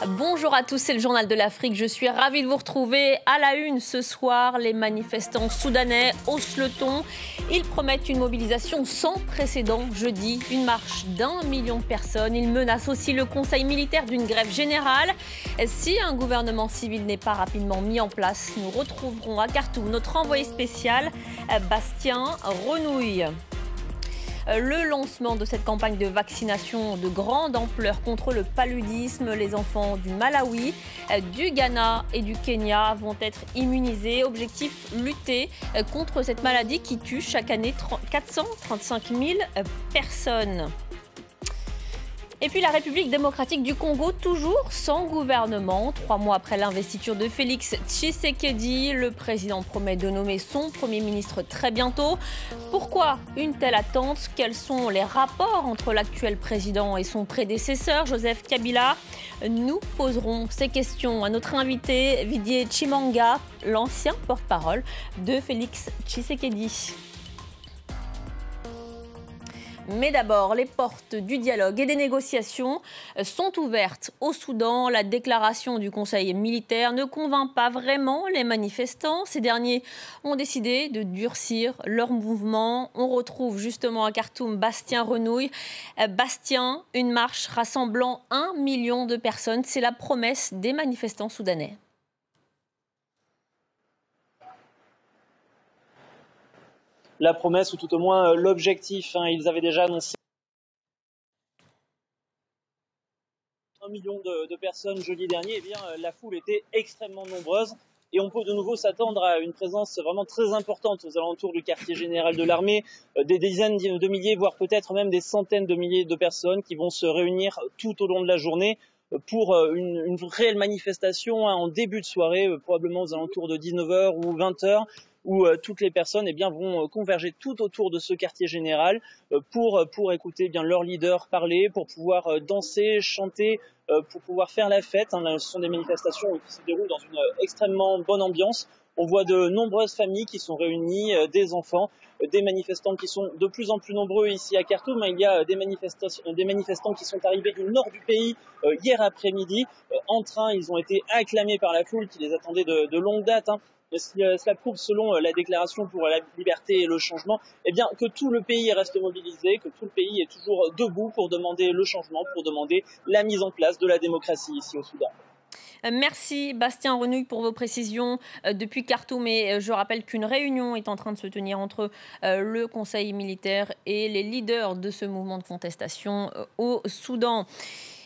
Bonjour à tous, c'est le Journal de l'Afrique. Je suis ravie de vous retrouver à la une ce soir. Les manifestants soudanais haussent le ton. Ils promettent une mobilisation sans précédent jeudi, une marche d'1 million de personnes. Ils menacent aussi le conseil militaire d'une grève générale. Si un gouvernement civil n'est pas rapidement mis en place, nous retrouverons à Khartoum notre envoyé spécial, Bastien Renouille. Le lancement de cette campagne de vaccination de grande ampleur contre le paludisme. Les enfants du Malawi, du Ghana et du Kenya vont être immunisés. Objectif, lutter contre cette maladie qui tue chaque année 435 000 personnes. Et puis la République démocratique du Congo, toujours sans gouvernement. 3 mois après l'investiture de Félix Tshisekedi, le président promet de nommer son Premier ministre très bientôt. Pourquoi une telle attente? Quels sont les rapports entre l'actuel président et son prédécesseur, Joseph Kabila? Nous poserons ces questions à notre invité, Didier Tshimanga, l'ancien porte-parole de Félix Tshisekedi. Mais d'abord, les portes du dialogue et des négociations sont ouvertes au Soudan. La déclaration du Conseil militaire ne convainc pas vraiment les manifestants. Ces derniers ont décidé de durcir leur mouvement. On retrouve justement à Khartoum Bastien Renouille. Bastien, une marche rassemblant 1 million de personnes, c'est la promesse des manifestants soudanais. La promesse, ou tout au moins l'objectif. Ils avaient déjà annoncé 1 million de personnes jeudi dernier. Eh bien, la foule était extrêmement nombreuse et on peut de nouveau s'attendre à une présence vraiment très importante aux alentours du quartier général de l'armée. Des dizaines de milliers, voire peut-être même des centaines de milliers de personnes qui vont se réunir tout au long de la journée pour une réelle manifestation en début de soirée, probablement aux alentours de 19h ou 20h. Où toutes les personnes vont converger tout autour de ce quartier général pour écouter leur leader parler, pour pouvoir danser, chanter, pour pouvoir faire la fête. Ce sont des manifestations qui se déroulent dans une extrêmement bonne ambiance. On voit de nombreuses familles qui sont réunies, des enfants, des manifestants qui sont de plus en plus nombreux ici à Khartoum. Il y a des manifestants qui sont arrivés du nord du pays hier après-midi en train. Ils ont été acclamés par la foule qui les attendait de longue date. Cela prouve, selon la déclaration pour la liberté et le changement, que tout le pays reste mobilisé, que tout le pays est toujours debout pour demander le changement, pour demander la mise en place de la démocratie ici au Soudan. Merci Bastien Renouille pour vos précisions depuis Khartoum. Et je rappelle qu'une réunion est en train de se tenir entre le Conseil militaire et les leaders de ce mouvement de contestation au Soudan.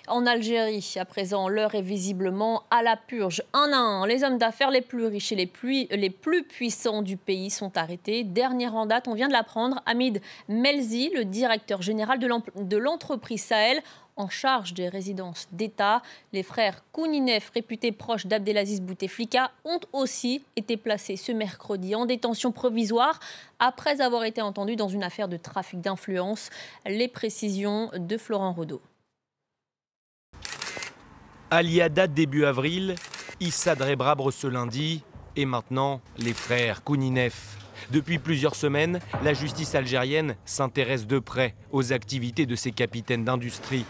En Algérie, à présent, l'heure est visiblement à la purge. Un à un, les hommes d'affaires les plus riches et les plus puissants du pays sont arrêtés. Dernière en date, on vient de l'apprendre, Hamid Melzi, le directeur général de l'entreprise Sahel, en charge des résidences d'État. Les frères Kouninef, réputés proches d'Abdelaziz Bouteflika, ont aussi été placés ce mercredi en détention provisoire après avoir été entendus dans une affaire de trafic d'influence. Les précisions de Florent Rodeau. Ali Haddad début avril, Issa Drebrabre ce lundi et maintenant les frères Kouninef. Depuis plusieurs semaines, la justice algérienne s'intéresse de près aux activités de ces capitaines d'industrie.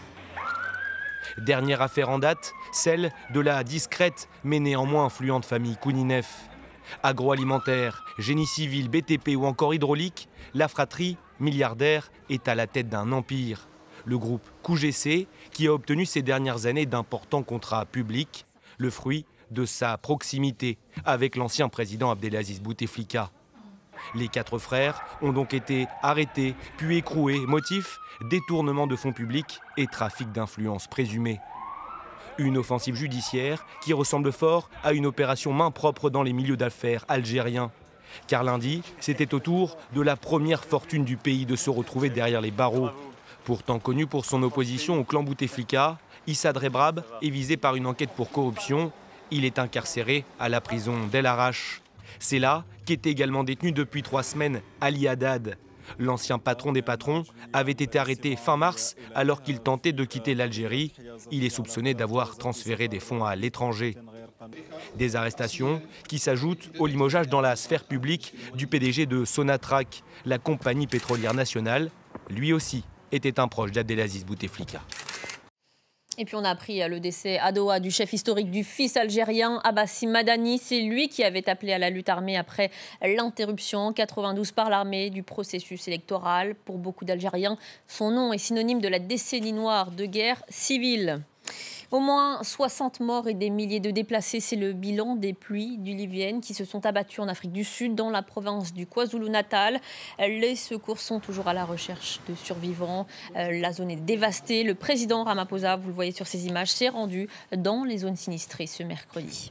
Dernière affaire en date, celle de la discrète mais néanmoins influente famille Kouninef. Agroalimentaire, génie civil, BTP ou encore hydraulique, la fratrie, milliardaire, est à la tête d'un empire. Le groupe QGC, qui a obtenu ces dernières années d'importants contrats publics, le fruit de sa proximité avec l'ancien président Abdelaziz Bouteflika. Les 4 frères ont donc été arrêtés, puis écroués, motif détournement de fonds publics et trafic d'influence présumé. Une offensive judiciaire qui ressemble fort à une opération main propre dans les milieux d'affaires algériens. Car lundi, c'était au tour de la première fortune du pays de se retrouver derrière les barreaux. Pourtant connu pour son opposition au clan Bouteflika, Issa Drebrabre est visé par une enquête pour corruption. Il est incarcéré à la prison d'El Arash. C'est là qu'est également détenu depuis 3 semaines Ali Haddad. L'ancien patron des patrons avait été arrêté fin mars alors qu'il tentait de quitter l'Algérie. Il est soupçonné d'avoir transféré des fonds à l'étranger. Des arrestations qui s'ajoutent au limogeage dans la sphère publique du PDG de Sonatrach, la compagnie pétrolière nationale, lui aussi était un proche d'Abdelaziz Bouteflika. Et puis on a appris le décès à Doha du chef historique du FIS algérien, Abbassi Madani. C'est lui qui avait appelé à la lutte armée après l'interruption en 92 par l'armée du processus électoral. Pour beaucoup d'Algériens, son nom est synonyme de la décennie noire de guerre civile. Au moins 60 morts et des milliers de déplacés, c'est le bilan des pluies diluviennes qui se sont abattues en Afrique du Sud, dans la province du KwaZulu-Natal. Les secours sont toujours à la recherche de survivants. La zone est dévastée. Le président Ramaphosa, vous le voyez sur ces images, s'est rendu dans les zones sinistrées ce mercredi.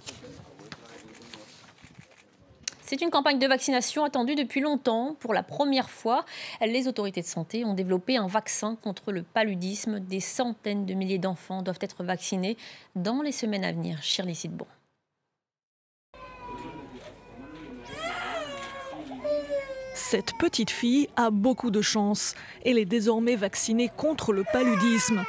C'est une campagne de vaccination attendue depuis longtemps. Pour la première fois, les autorités de santé ont développé un vaccin contre le paludisme. Des centaines de milliers d'enfants doivent être vaccinés dans les semaines à venir. Shirley Sidbon. Cette petite fille a beaucoup de chance. Elle est désormais vaccinée contre le paludisme.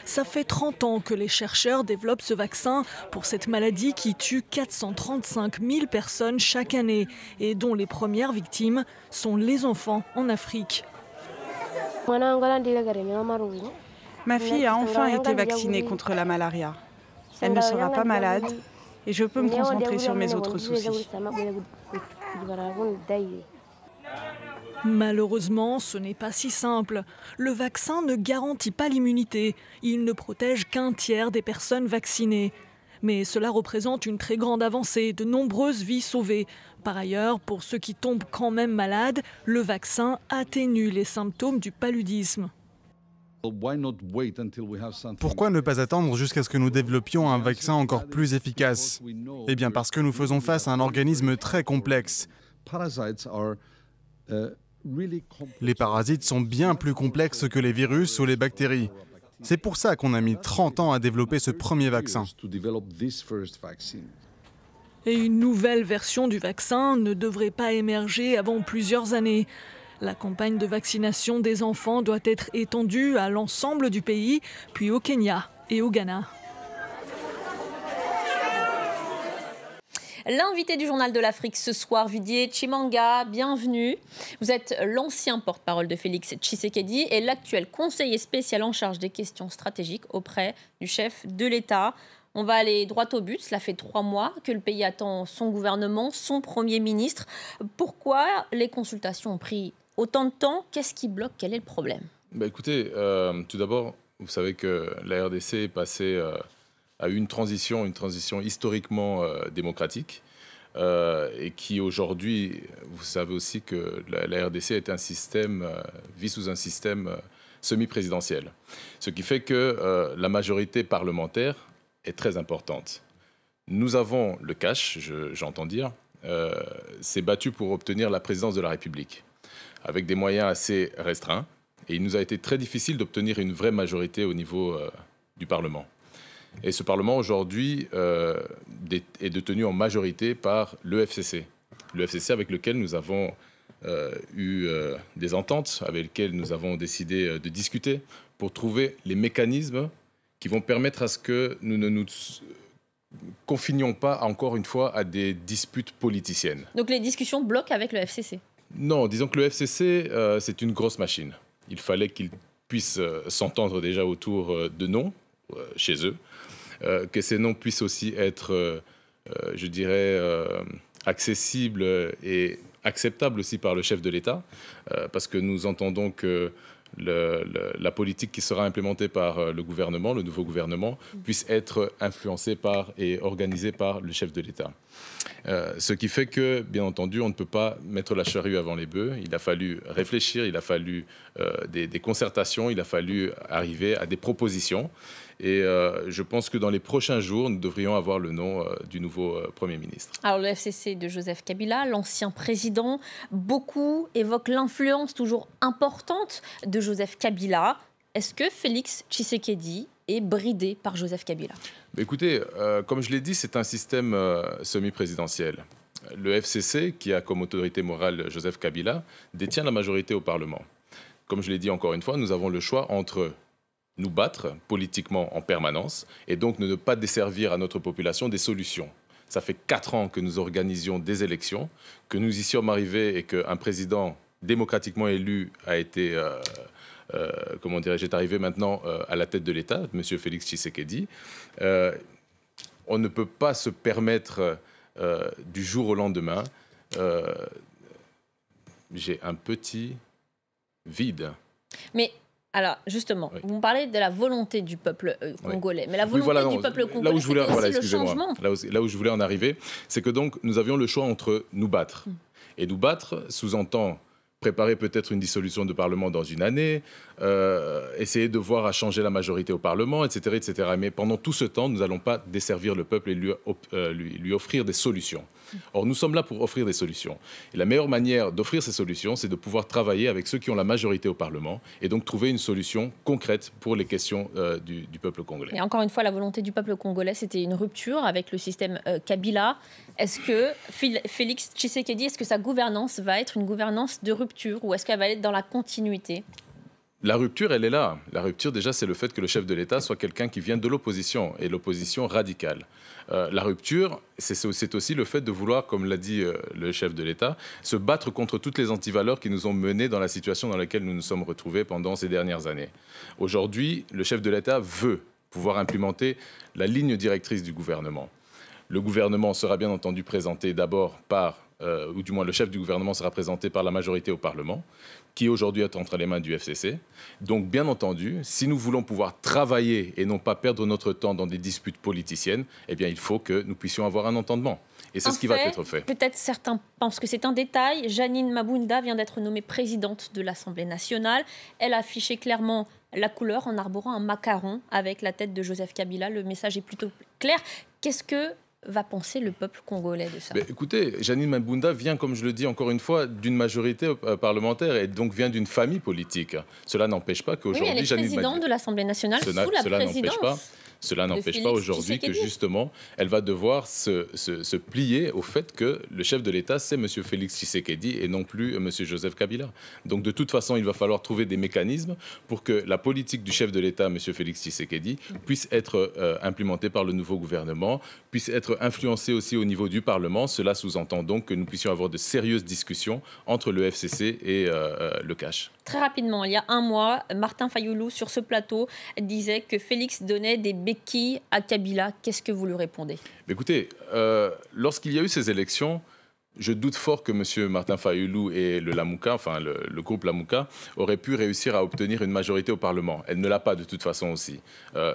Ça fait 30 ans que les chercheurs développent ce vaccin pour cette maladie qui tue 435 000 personnes chaque année et dont les premières victimes sont les enfants en Afrique. Ma fille a enfin été vaccinée contre la malaria. Elle ne sera pas malade et je peux me concentrer sur mes autres soucis. Malheureusement, ce n'est pas si simple. Le vaccin ne garantit pas l'immunité. Il ne protège qu'un tiers des personnes vaccinées. Mais cela représente une très grande avancée, de nombreuses vies sauvées. Par ailleurs, pour ceux qui tombent quand même malades, le vaccin atténue les symptômes du paludisme. Pourquoi ne pas attendre jusqu'à ce que nous développions un vaccin encore plus efficace? Eh bien parce que nous faisons face à un organisme très complexe. Les parasites sont bien plus complexes que les virus ou les bactéries. C'est pour ça qu'on a mis 30 ans à développer ce premier vaccin. Et une nouvelle version du vaccin ne devrait pas émerger avant plusieurs années. La campagne de vaccination des enfants doit être étendue à l'ensemble du pays, puis au Kenya et au Ghana. L'invité du Journal de l'Afrique ce soir, Didier Tshimanga, bienvenue. Vous êtes l'ancien porte-parole de Félix Tshisekedi et l'actuel conseiller spécial en charge des questions stratégiques auprès du chef de l'État. On va aller droit au but. Cela fait 3 mois que le pays attend son gouvernement, son Premier ministre. Pourquoi les consultations ont pris autant de temps? Qu'est-ce qui bloque? Quel est le problème? Écoutez, tout d'abord, vous savez que la RDC est passée à une transition historiquement démocratique et qui aujourd'hui, vous savez aussi que la RDC est un système, vit sous un système semi-présidentiel. Ce qui fait que la majorité parlementaire est très importante. Nous avons le cash, j'entends dire, s'est battu pour obtenir la présidence de la République avec des moyens assez restreints et il nous a été très difficile d'obtenir une vraie majorité au niveau du Parlement. Et ce Parlement, aujourd'hui, est détenu en majorité par l'EFCC. L'EFCC avec lequel nous avons eu des ententes, avec lesquelles nous avons décidé de discuter pour trouver les mécanismes qui vont permettre à ce que nous ne nous confinions pas, encore une fois, à des disputes politiciennes. Donc les discussions bloquent avec le FCC? Non, disons que le FCC, c'est une grosse machine. Il fallait qu'ils puissent s'entendre déjà autour de noms chez eux. Que ces noms puissent aussi être, je dirais, accessibles et acceptables aussi par le chef de l'État, parce que nous entendons que la politique qui sera implémentée par le gouvernement, le nouveau gouvernement, puisse être influencée par et organisée par le chef de l'État. Ce qui fait que, bien entendu, on ne peut pas mettre la charrue avant les bœufs. Il a fallu réfléchir, il a fallu des concertations, il a fallu arriver à des propositions. Et je pense que dans les prochains jours, nous devrions avoir le nom du nouveau Premier ministre. Alors le FCC de Joseph Kabila, l'ancien président, beaucoup évoquent l'influence toujours importante de Joseph Kabila. Est-ce que Félix Tshisekedi est bridé par Joseph Kabila? Écoutez, comme je l'ai dit, c'est un système semi-présidentiel. Le FCC, qui a comme autorité morale Joseph Kabila, détient la majorité au Parlement. Comme je l'ai dit encore une fois, nous avons le choix entre nous battre politiquement en permanence et donc ne pas desservir à notre population des solutions. Ça fait 4 ans que nous organisions des élections, que nous y sommes arrivés et qu'un président démocratiquement élu a été comment dirais-je, est arrivé maintenant à la tête de l'État, M. Félix Tshisekedi. On ne peut pas se permettre du jour au lendemain. J'ai un petit vide. Mais alors, justement, oui. vous me parlez de la volonté du peuple congolais. Oui. Mais la volonté du peuple congolais, là où je voulais, c'est aussi le changement. Là où je voulais en arriver, c'est que donc nous avions le choix entre nous battre. Et nous battre sous-entend préparer peut-être une dissolution de Parlement dans une année, essayer de voir à changer la majorité au Parlement, etc., etc. Mais pendant tout ce temps, nous n'allons pas desservir le peuple et lui offrir des solutions. Or, nous sommes là pour offrir des solutions. Et la meilleure manière d'offrir ces solutions, c'est de pouvoir travailler avec ceux qui ont la majorité au Parlement et donc trouver une solution concrète pour les questions du peuple congolais. Et encore une fois, la volonté du peuple congolais, c'était une rupture avec le système Kabila. Est-ce que Félix Tshisekedi, est-ce que sa gouvernance va être une gouvernance de rupture ou est-ce qu'elle va être dans la continuité ? La rupture, elle est là. La rupture, déjà, c'est le fait que le chef de l'État soit quelqu'un qui vient de l'opposition, et l'opposition radicale. La rupture, c'est aussi le fait de vouloir, comme l'a dit le chef de l'État, se battre contre toutes les antivaleurs qui nous ont menés dans la situation dans laquelle nous nous sommes retrouvés pendant ces dernières années. Aujourd'hui, le chef de l'État veut pouvoir implémenter la ligne directrice du gouvernement. Le gouvernement sera bien entendu présenté d'abord par, ou du moins le chef du gouvernement sera présenté par la majorité au Parlement, qui aujourd'hui est entre les mains du FCC. Donc bien entendu, si nous voulons pouvoir travailler et non pas perdre notre temps dans des disputes politiciennes, eh bien il faut que nous puissions avoir un entendement. Et c'est ce qui va être fait. Peut-être certains pensent que c'est un détail. Janine Mabunda vient d'être nommée présidente de l'Assemblée nationale. Elle a affiché clairement la couleur en arborant un macaron avec la tête de Joseph Kabila. Le message est plutôt clair. Qu'est-ce que va penser le peuple congolais de ça ? Écoutez, Janine Mabunda vient, comme je le dis encore une fois, d'une majorité parlementaire et donc vient d'une famille politique. Cela n'empêche pas qu'aujourd'hui... Oui, elle est présidente de l'Assemblée nationale sous la présidence. Cela n'empêche pas aujourd'hui que justement, elle va devoir se plier au fait que le chef de l'État, c'est M. Félix Tshisekedi et non plus M. Joseph Kabila. Donc de toute façon, il va falloir trouver des mécanismes pour que la politique du chef de l'État, M. Félix Tshisekedi, puisse être implémentée par le nouveau gouvernement, puisse être influencée aussi au niveau du Parlement. Cela sous-entend donc que nous puissions avoir de sérieuses discussions entre le FCC et le CACH. Très rapidement, il y a un mois, Martin Fayoulou, sur ce plateau, disait que Félix donnait des béquilles à Kabila. Qu'est-ce que vous lui répondez ? Écoutez, lorsqu'il y a eu ces élections, je doute fort que M. Martin Fayoulou et le Lamouka, enfin le groupe Lamouka, auraient pu réussir à obtenir une majorité au Parlement. Elle ne l'a pas de toute façon aussi.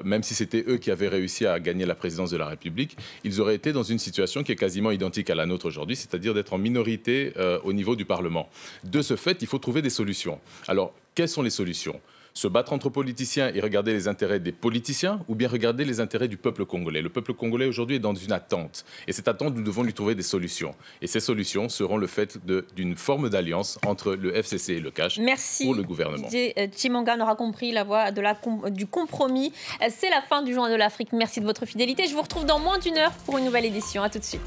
Même si c'était eux qui avaient réussi à gagner la présidence de la République, ils auraient été dans une situation qui est quasiment identique à la nôtre aujourd'hui, c'est-à-dire d'être en minorité au niveau du Parlement. De ce fait, il faut trouver des solutions. Alors, quelles sont les solutions ? Se battre entre politiciens et regarder les intérêts des politiciens ou bien regarder les intérêts du peuple congolais. Le peuple congolais aujourd'hui est dans une attente. Et cette attente, nous devons lui trouver des solutions. Et ces solutions seront le fait d'une forme d'alliance entre le FCC et le CACH pour le gouvernement. Tshimanga, on aura compris la voie du compromis. C'est la fin du Journal de l'Afrique. Merci de votre fidélité. Je vous retrouve dans moins d'une heure pour une nouvelle édition. À tout de suite.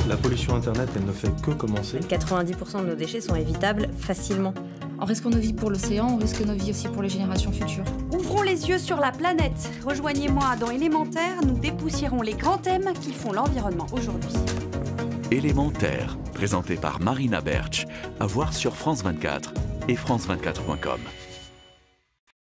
La pollution Internet, elle ne fait que commencer. 90% de nos déchets sont évitables facilement. En risquant nos vies pour l'océan, on risque nos vies aussi pour les générations futures. Ouvrons les yeux sur la planète. Rejoignez-moi dans Élémentaire, nous dépoussiérons les grands thèmes qui font l'environnement aujourd'hui. Élémentaire, présenté par Marina Bertsch, à voir sur France 24 et france24.com.